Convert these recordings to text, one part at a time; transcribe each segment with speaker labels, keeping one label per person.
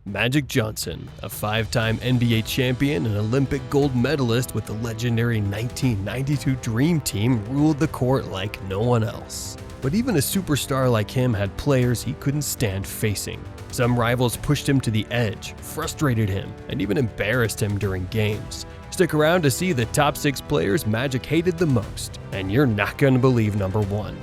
Speaker 1: Magic Johnson, a 5-time NBA champion and Olympic gold medalist with the legendary 1992 Dream Team, ruled the court like no one else. But even a superstar like him had players he couldn't stand facing. Some rivals pushed him to the edge, frustrated him, and even embarrassed him during games. Stick around to see the top 6 players Magic hated the most, and you're not gonna believe number 1.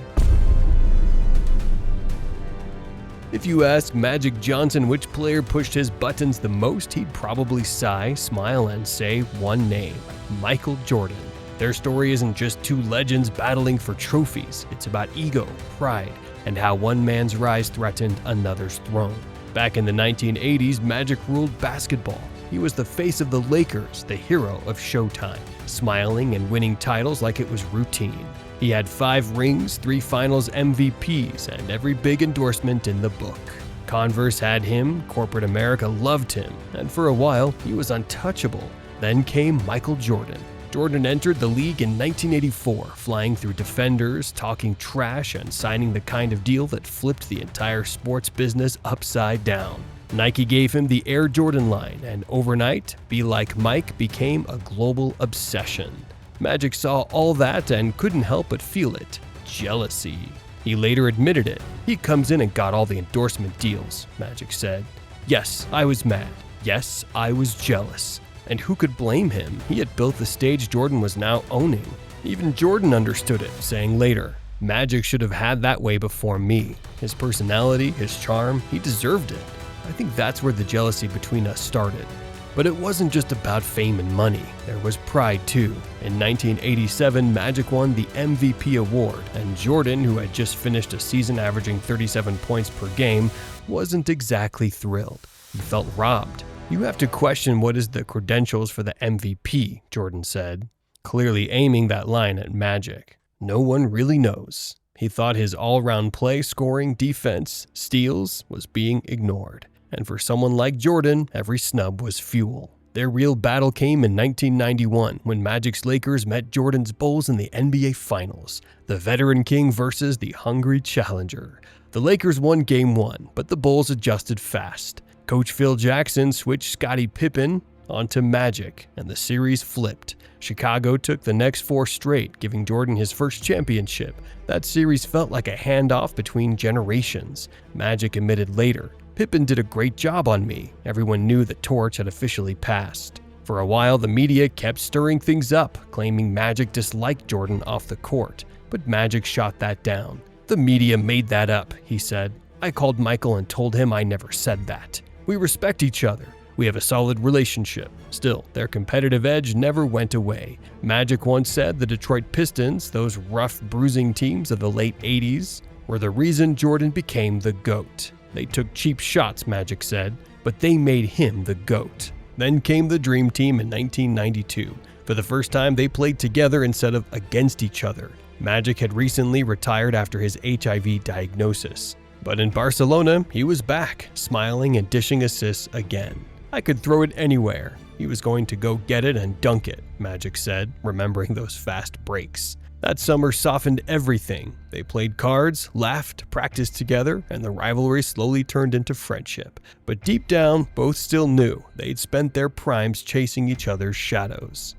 Speaker 1: If you ask Magic Johnson which player pushed his buttons the most, he'd probably sigh, smile, and say one name: Michael Jordan. Their story isn't just two legends battling for trophies, it's about ego, pride, and how one man's rise threatened another's throne. Back in the 1980s, Magic ruled basketball. He was the face of the Lakers, the hero of Showtime, smiling and winning titles like it was routine. He had 5 rings, 3 finals MVPs, and every big endorsement in the book. Converse had him, corporate America loved him, and for a while, he was untouchable. Then came Michael Jordan. Jordan entered the league in 1984, flying through defenders, talking trash, and signing the kind of deal that flipped the entire sports business upside down. Nike gave him the Air Jordan line, and overnight, Be Like Mike became a global obsession. Magic saw all that and couldn't help but feel it: jealousy. He later admitted it. He comes in and got all the endorsement deals, Magic said. Yes, I was mad. Yes, I was jealous. And who could blame him? He had built the stage Jordan was now owning. Even Jordan understood it, saying later, Magic should have had that way before me. His personality, his charm, he deserved it. I think that's where the jealousy between us started. But it wasn't just about fame and money. There was pride too. In 1987, Magic won the MVP award, and Jordan, who had just finished a season averaging 37 points per game, wasn't exactly thrilled. He felt robbed. You have to question what is the credentials for the MVP, Jordan said, clearly aiming that line at Magic. No one really knows. He thought his all-round play, scoring, defense, steals was being ignored. And for someone like Jordan, every snub was fuel. Their real battle came in 1991 when Magic's Lakers met Jordan's Bulls in the NBA Finals, the veteran king versus the hungry challenger. The Lakers won Game 1, but the Bulls adjusted fast. Coach Phil Jackson switched Scottie Pippen onto Magic, and the series flipped. Chicago took the next 4 straight, giving Jordan his first championship. That series felt like a handoff between generations. Magic admitted later, Pippen did a great job on me. Everyone knew the torch had officially passed. For a while, the media kept stirring things up, claiming Magic disliked Jordan off the court. But Magic shot that down. The media made that up, he said. I called Michael and told him I never said that. We respect each other. We have a solid relationship. Still, their competitive edge never went away. Magic once said the Detroit Pistons, those rough, bruising teams of the late 80s, were the reason Jordan became the GOAT. They took cheap shots, Magic said, but they made him the GOAT. Then came the Dream Team in 1992. For the first time, they played together instead of against each other. Magic had recently retired after his HIV diagnosis. But in Barcelona, he was back, smiling and dishing assists again. I could throw it anywhere. He was going to go get it and dunk it, Magic said, remembering those fast breaks. That summer softened everything. They played cards, laughed, practiced together, and the rivalry slowly turned into friendship. But deep down, both still knew they'd spent their primes chasing each other's shadows.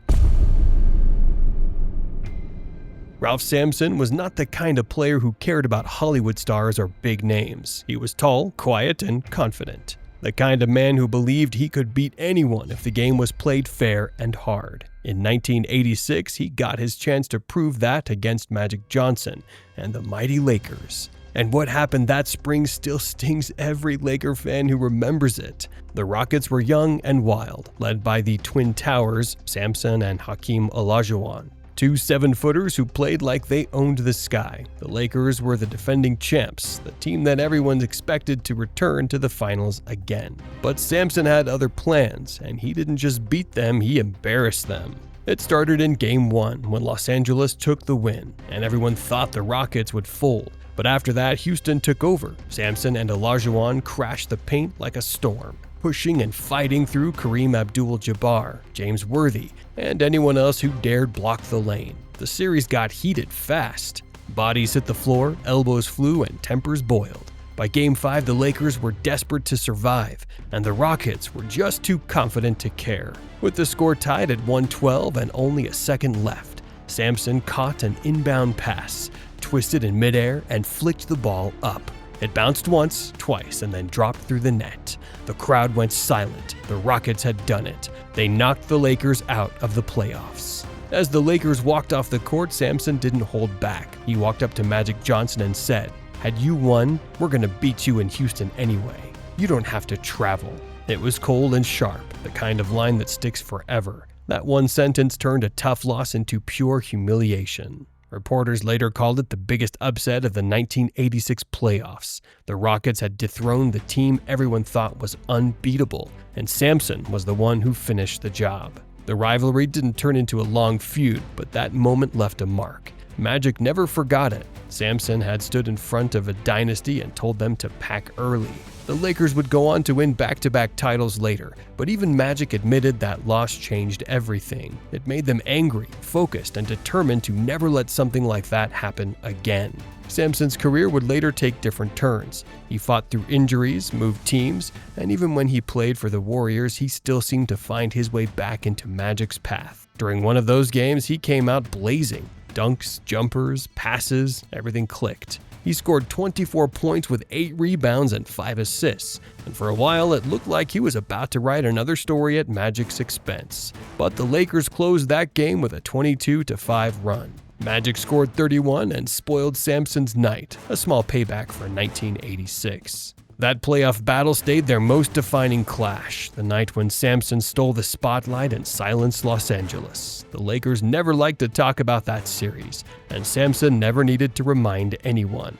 Speaker 1: Ralph Sampson was not the kind of player who cared about Hollywood stars or big names. He was tall, quiet, and confident. The kind of man who believed he could beat anyone if the game was played fair and hard. In 1986, he got his chance to prove that against Magic Johnson and the mighty Lakers. And what happened that spring still stings every Laker fan who remembers it. The Rockets were young and wild, led by the Twin Towers, Sampson and Hakeem Olajuwon. 2 7-footers who played like they owned the sky. The Lakers were the defending champs, the team that everyone expected to return to the finals again. But Sampson had other plans, and he didn't just beat them, he embarrassed them. It started in Game 1 when Los Angeles took the win, and everyone thought the Rockets would fold. But after that, Houston took over. Sampson and Olajuwon crashed the paint like a storm, pushing and fighting through Kareem Abdul-Jabbar, James Worthy, and anyone else who dared block the lane. The series got heated fast. Bodies hit the floor, elbows flew, and tempers boiled. By Game 5, the Lakers were desperate to survive, and the Rockets were just too confident to care. With the score tied at 112 and only a second left, Sampson caught an inbound pass, twisted in midair, and flicked the ball up. It bounced once, twice, and then dropped through the net. The crowd went silent. The Rockets had done it. They knocked the Lakers out of the playoffs. As the Lakers walked off the court, Sampson didn't hold back. He walked up to Magic Johnson and said, "Had you won, we're going to beat you in Houston anyway. You don't have to travel." It was cold and sharp, the kind of line that sticks forever. That one sentence turned a tough loss into pure humiliation. Reporters later called it the biggest upset of the 1986 playoffs. The Rockets had dethroned the team everyone thought was unbeatable, and Sampson was the one who finished the job. The rivalry didn't turn into a long feud, but that moment left a mark. Magic never forgot it. Sampson had stood in front of a dynasty and told them to pack early. The Lakers would go on to win back-to-back titles later, but even Magic admitted that loss changed everything. It made them angry, focused, and determined to never let something like that happen again. Sampson's career would later take different turns. He fought through injuries, moved teams, and even when he played for the Warriors, he still seemed to find his way back into Magic's path. During one of those games, he came out blazing. Dunks, jumpers, passes, everything clicked. He scored 24 points with 8 rebounds and 5 assists, and for a while it looked like he was about to write another story at Magic's expense. But the Lakers closed that game with a 22-5 run. Magic scored 31 and spoiled Sampson's night, a small payback for 1986. That playoff battle stayed their most defining clash, the night when Sampson stole the spotlight and silenced Los Angeles. The Lakers never liked to talk about that series, and Sampson never needed to remind anyone.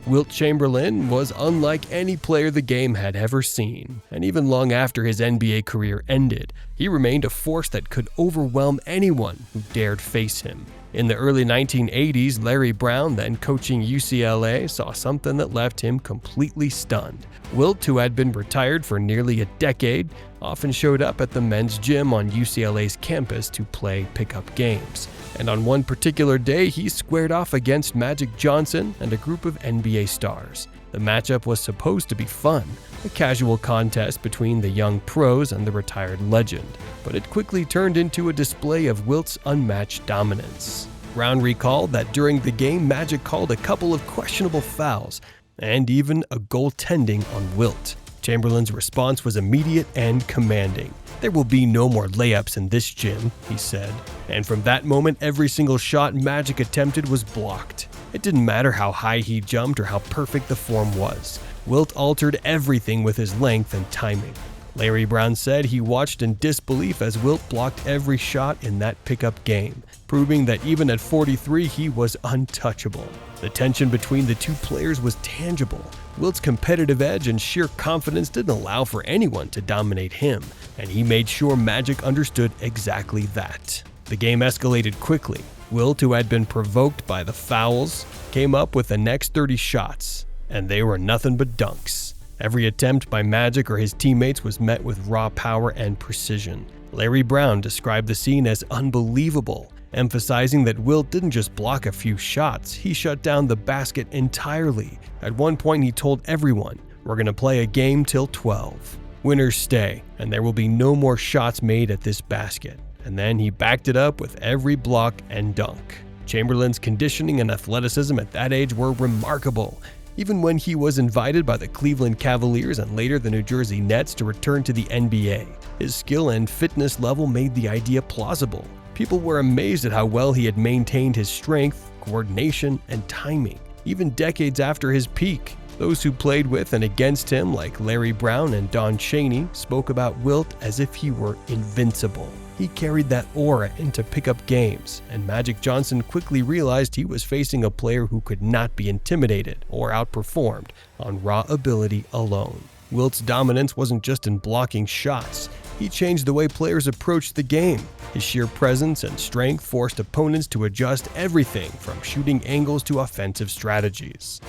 Speaker 1: Wilt Chamberlain was unlike any player the game had ever seen, and even long after his NBA career ended, he remained a force that could overwhelm anyone who dared face him. In the early 1980s, Larry Brown, then coaching UCLA, saw something that left him completely stunned. Wilt, who had been retired for nearly a decade, often showed up at the men's gym on UCLA's campus to play pickup games. And on one particular day, he squared off against Magic Johnson and a group of NBA stars. The matchup was supposed to be fun, a casual contest between the young pros and the retired legend, but it quickly turned into a display of Wilt's unmatched dominance. Brown recalled that during the game, Magic called a couple of questionable fouls and even a goaltending on Wilt. Chamberlain's response was immediate and commanding. "There will be no more layups in this gym," he said. And from that moment, every single shot Magic attempted was blocked. It didn't matter how high he jumped or how perfect the form was. Wilt altered everything with his length and timing. Larry Brown said he watched in disbelief as Wilt blocked every shot in that pickup game, proving that even at 43 he was untouchable. The tension between the two players was tangible. Wilt's competitive edge and sheer confidence didn't allow for anyone to dominate him, and he made sure Magic understood exactly that. The game escalated quickly. Wilt, who had been provoked by the fouls, came up with the next 30 shots, and they were nothing but dunks. Every attempt by Magic or his teammates was met with raw power and precision. Larry Brown described the scene as unbelievable, emphasizing that Wilt didn't just block a few shots, he shut down the basket entirely. At one point he told everyone, "We're going to play a game till 12. Winners stay, and there will be no more shots made at this basket." And then he backed it up with every block and dunk. Chamberlain's conditioning and athleticism at that age were remarkable. Even when he was invited by the Cleveland Cavaliers and later the New Jersey Nets to return to the NBA, his skill and fitness level made the idea plausible. People were amazed at how well he had maintained his strength, coordination, and timing, even decades after his peak. Those who played with and against him, like Larry Brown and Don Chaney, spoke about Wilt as if he were invincible. He carried that aura into pickup games, and Magic Johnson quickly realized he was facing a player who could not be intimidated or outperformed on raw ability alone. Wilt's dominance wasn't just in blocking shots. He changed the way players approached the game. His sheer presence and strength forced opponents to adjust everything from shooting angles to offensive strategies.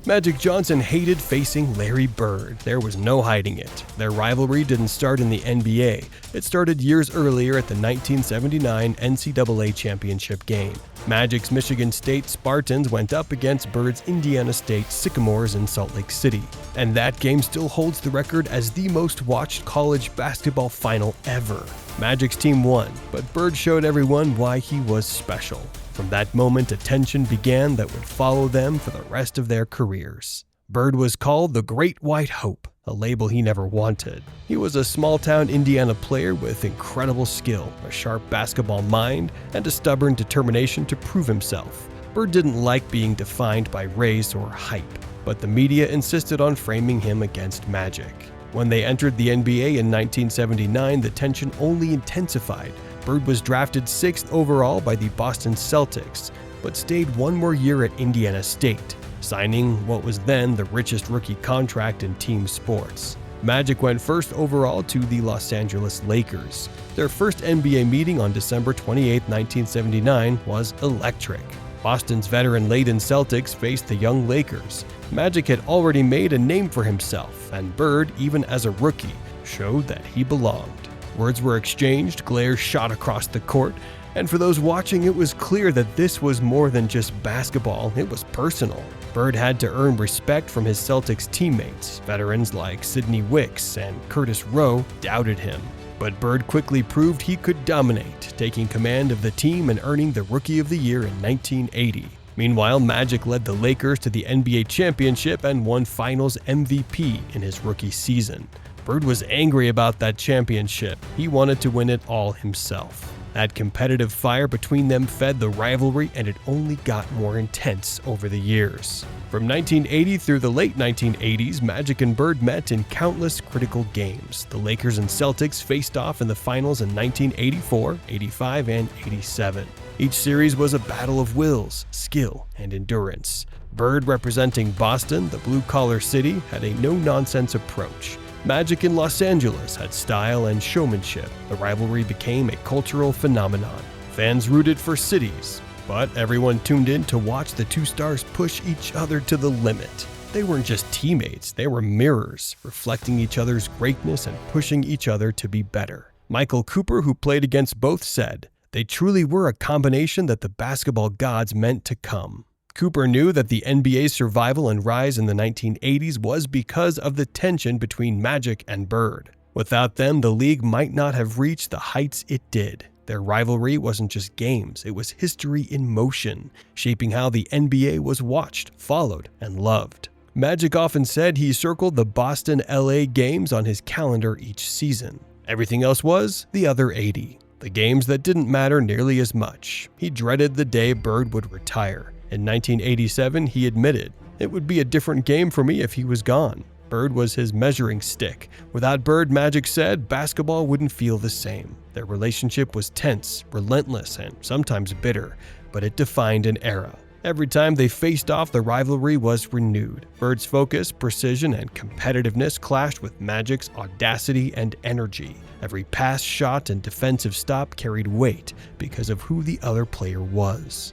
Speaker 1: Magic Johnson hated facing Larry Bird. There was no hiding it. Their rivalry didn't start in the NBA. It started years earlier at the 1979 NCAA championship game. Magic's Michigan State Spartans went up against Bird's Indiana State Sycamores in Salt Lake City. And that game still holds the record as the most watched college basketball final ever. Magic's team won, but Bird showed everyone why he was special. From that moment, a tension began that would follow them for the rest of their careers. Bird was called the Great White Hope, a label he never wanted. He was a small-town Indiana player with incredible skill, a sharp basketball mind, and a stubborn determination to prove himself. Bird didn't like being defined by race or hype, but the media insisted on framing him against Magic. When they entered the NBA in 1979, the tension only intensified. Bird was drafted 6th overall by the Boston Celtics, but stayed one more year at Indiana State, signing what was then the richest rookie contract in team sports. Magic went 1st overall to the Los Angeles Lakers. Their first NBA meeting on December 28, 1979 was electric. Boston's veteran-laden Celtics faced the young Lakers. Magic had already made a name for himself, and Bird, even as a rookie, showed that he belonged. Words were exchanged, glares shot across the court, and for those watching, it was clear that this was more than just basketball, it was personal. Bird had to earn respect from his Celtics teammates. Veterans like Sidney Wicks and Curtis Rowe doubted him. But Bird quickly proved he could dominate, taking command of the team and earning the Rookie of the Year in 1980. Meanwhile, Magic led the Lakers to the NBA championship and won Finals MVP in his rookie season. Bird was angry about that championship. He wanted to win it all himself. That competitive fire between them fed the rivalry, and it only got more intense over the years. From 1980 through the late 1980s, Magic and Bird met in countless critical games. The Lakers and Celtics faced off in the finals in 1984, 85, and 87. Each series was a battle of wills, skill, and endurance. Bird, representing Boston, the blue-collar city, had a no-nonsense approach. Magic in Los Angeles had style and showmanship. The rivalry became a cultural phenomenon. Fans rooted for cities, but everyone tuned in to watch the two stars push each other to the limit. They weren't just teammates, they were mirrors, reflecting each other's greatness and pushing each other to be better. Michael Cooper, who played against both, said, "They truly were a combination that the basketball gods meant to come." Cooper knew that the NBA's survival and rise in the 1980s was because of the tension between Magic and Bird. Without them, the league might not have reached the heights it did. Their rivalry wasn't just games, it was history in motion, shaping how the NBA was watched, followed, and loved. Magic often said he circled the Boston-LA games on his calendar each season. Everything else was the other 80, the games that didn't matter nearly as much. He dreaded the day Bird would retire. In 1987, he admitted, "It would be a different game for me if he was gone." Bird was his measuring stick. Without Bird, Magic said, basketball wouldn't feel the same. Their relationship was tense, relentless, and sometimes bitter, but it defined an era. Every time they faced off, the rivalry was renewed. Bird's focus, precision, and competitiveness clashed with Magic's audacity and energy. Every pass, shot, and defensive stop carried weight because of who the other player was.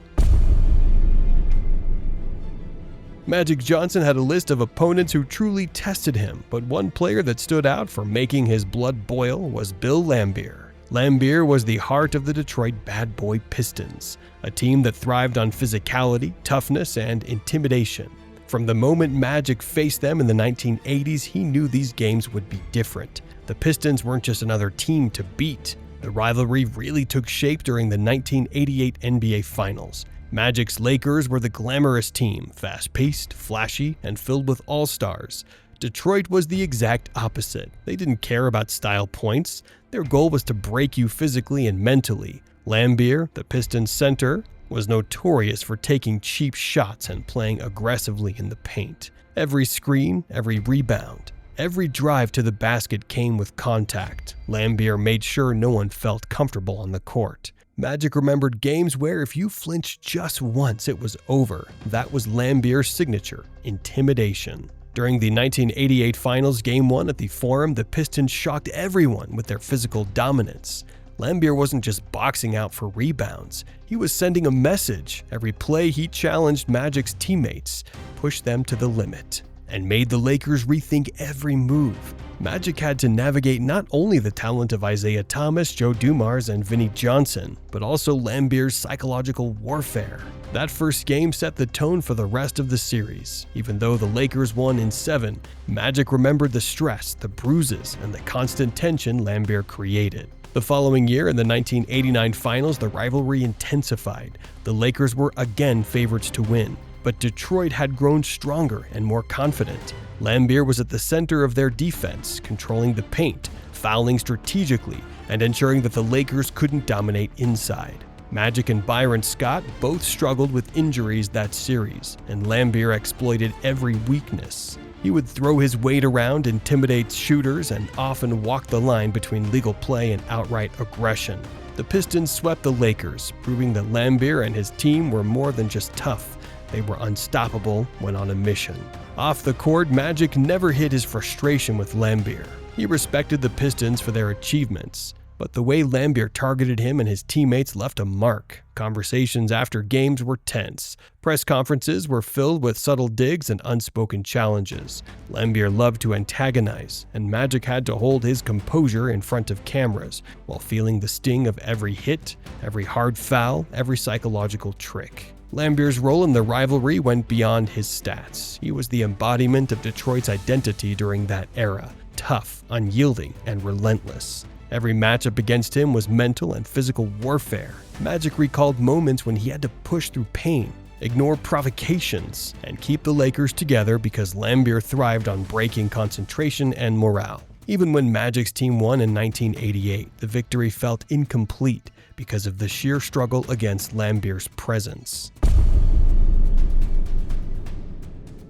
Speaker 1: Magic Johnson had a list of opponents who truly tested him, but one player that stood out for making his blood boil was Bill Laimbeer. Laimbeer was the heart of the Detroit Bad Boy Pistons, a team that thrived on physicality, toughness, and intimidation. From the moment Magic faced them in the 1980s, he knew these games would be different. The Pistons weren't just another team to beat. The rivalry really took shape during the 1988 NBA Finals. Magic's Lakers were the glamorous team, fast-paced, flashy, and filled with all-stars. Detroit was the exact opposite. They didn't care about style points. Their goal was to break you physically and mentally. Laimbeer, the Pistons' center, was notorious for taking cheap shots and playing aggressively in the paint. Every screen, every rebound, every drive to the basket came with contact. Laimbeer made sure no one felt comfortable on the court. Magic remembered games where if you flinched just once, it was over. That was Laimbeer's signature, intimidation. During the 1988 Finals Game 1 at the Forum, the Pistons shocked everyone with their physical dominance. Lambier wasn't just boxing out for rebounds. He was sending a message. Every play he challenged Magic's teammates, pushed them to the limit, and made the Lakers rethink every move. Magic had to navigate not only the talent of Isaiah Thomas, Joe Dumars, and Vinnie Johnson, but also Lambier's psychological warfare. That first game set the tone for the rest of the series. Even though the Lakers won in 7, Magic remembered the stress, the bruises, and the constant tension Lambier created. The following year, in the 1989 finals, the rivalry intensified. The Lakers were again favorites to win, but Detroit had grown stronger and more confident. Lambier was at the center of their defense, controlling the paint, fouling strategically, and ensuring that the Lakers couldn't dominate inside. Magic and Byron Scott both struggled with injuries that series, and Lambier exploited every weakness. He would throw his weight around, intimidate shooters, and often walk the line between legal play and outright aggression. The Pistons swept the Lakers, proving that Lambier and his team were more than just tough. They were unstoppable when on a mission. Off the court, Magic never hid his frustration with Lambier. He respected the Pistons for their achievements, but the way Lambier targeted him and his teammates left a mark. Conversations after games were tense. Press conferences were filled with subtle digs and unspoken challenges. Lambier loved to antagonize, and Magic had to hold his composure in front of cameras while feeling the sting of every hit, every hard foul, every psychological trick. Lambier's role in the rivalry went beyond his stats. He was the embodiment of Detroit's identity during that era: tough, unyielding, and relentless. Every matchup against him was mental and physical warfare. Magic recalled moments when he had to push through pain, ignore provocations, and keep the Lakers together because Lambier thrived on breaking concentration and morale. Even when Magic's team won in 1988, the victory felt incomplete because of the sheer struggle against Lambier's presence.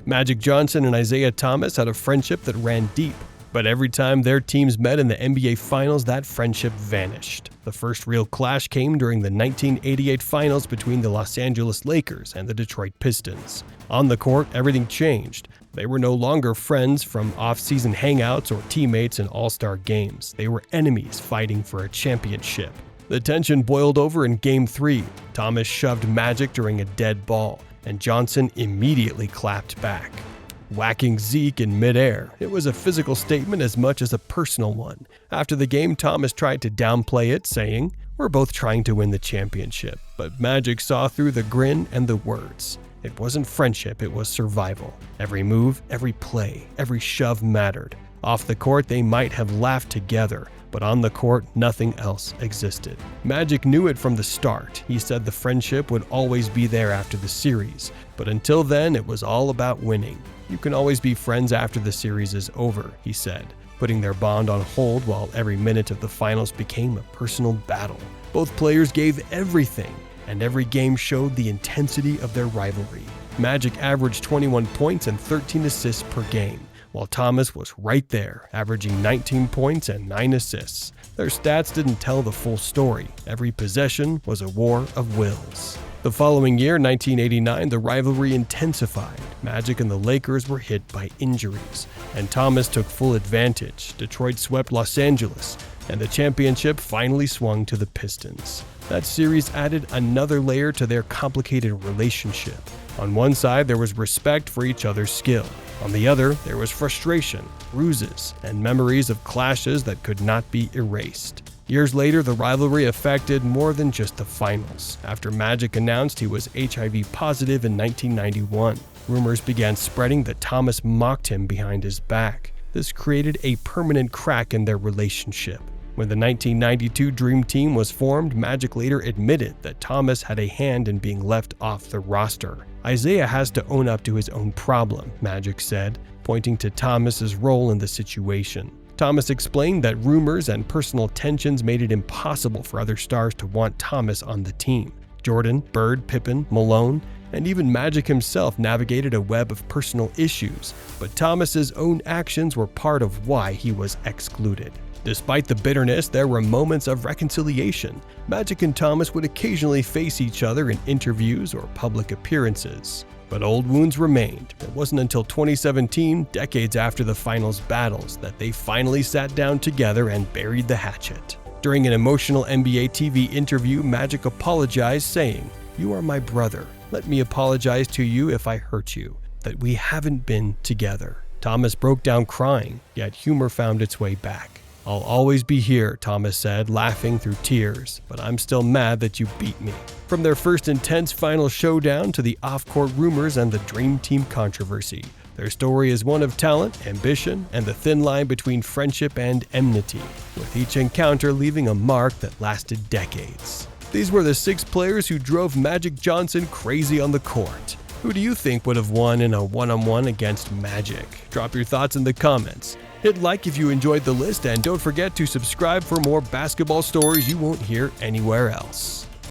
Speaker 1: Magic Johnson and Isaiah Thomas had a friendship that ran deep, but every time their teams met in the NBA Finals, that friendship vanished. The first real clash came during the 1988 Finals between the Los Angeles Lakers and the Detroit Pistons. On the court, everything changed. They were no longer friends from off-season hangouts or teammates in all-star games. They were enemies fighting for a championship. The tension boiled over in Game 3. Thomas shoved Magic during a dead ball, and Johnson immediately clapped back, whacking Zeke in midair. It was a physical statement as much as a personal one. After the game, Thomas tried to downplay it, saying, "We're both trying to win the championship." But Magic saw through the grin and the words. It wasn't friendship, it was survival. Every move, every play, every shove mattered. Off the court, they might have laughed together, but on the court, nothing else existed. Magic knew it from the start. He said the friendship would always be there after the series, but until then, it was all about winning. "You can always be friends after the series is over," he said, putting their bond on hold while every minute of the finals became a personal battle. Both players gave everything, and every game showed the intensity of their rivalry. Magic averaged 21 points and 13 assists per game, while Thomas was right there, averaging 19 points and 9 assists. Their stats didn't tell the full story. Every possession was a war of wills. The following year, 1989, the rivalry intensified. Magic and the Lakers were hit by injuries, and Thomas took full advantage. Detroit swept Los Angeles, and the championship finally swung to the Pistons. That series added another layer to their complicated relationship. On one side, there was respect for each other's skill. On the other, there was frustration, bruises, and memories of clashes that could not be erased. Years later, the rivalry affected more than just the finals. After Magic announced he was HIV positive in 1991, rumors began spreading that Thomas mocked him behind his back. This created a permanent crack in their relationship. When the 1992 Dream Team was formed, Magic later admitted that Thomas had a hand in being left off the roster. "Isaiah has to own up to his own problem," Magic said, pointing to Thomas's role in the situation. Thomas explained that rumors and personal tensions made it impossible for other stars to want Thomas on the team. Jordan, Bird, Pippen, Malone, and even Magic himself navigated a web of personal issues, but Thomas's own actions were part of why he was excluded. Despite the bitterness, there were moments of reconciliation. Magic and Thomas would occasionally face each other in interviews or public appearances. But old wounds remained. It wasn't until 2017, decades after the finals battles, that they finally sat down together and buried the hatchet. During an emotional NBA TV interview, Magic apologized, saying, "You are my brother. Let me apologize to you if I hurt you, that we haven't been together." Thomas broke down crying, yet humor found its way back. "I'll always be here," Thomas said, laughing through tears, "but I'm still mad that you beat me." From their first intense final showdown to the off-court rumors and the Dream Team controversy, their story is one of talent, ambition, and the thin line between friendship and enmity, with each encounter leaving a mark that lasted decades. These were the 6 players who drove Magic Johnson crazy on the court. Who do you think would have won in a one-on-one against Magic? Drop your thoughts in the comments. Hit like if you enjoyed the list, and don't forget to subscribe for more basketball stories you won't hear anywhere else.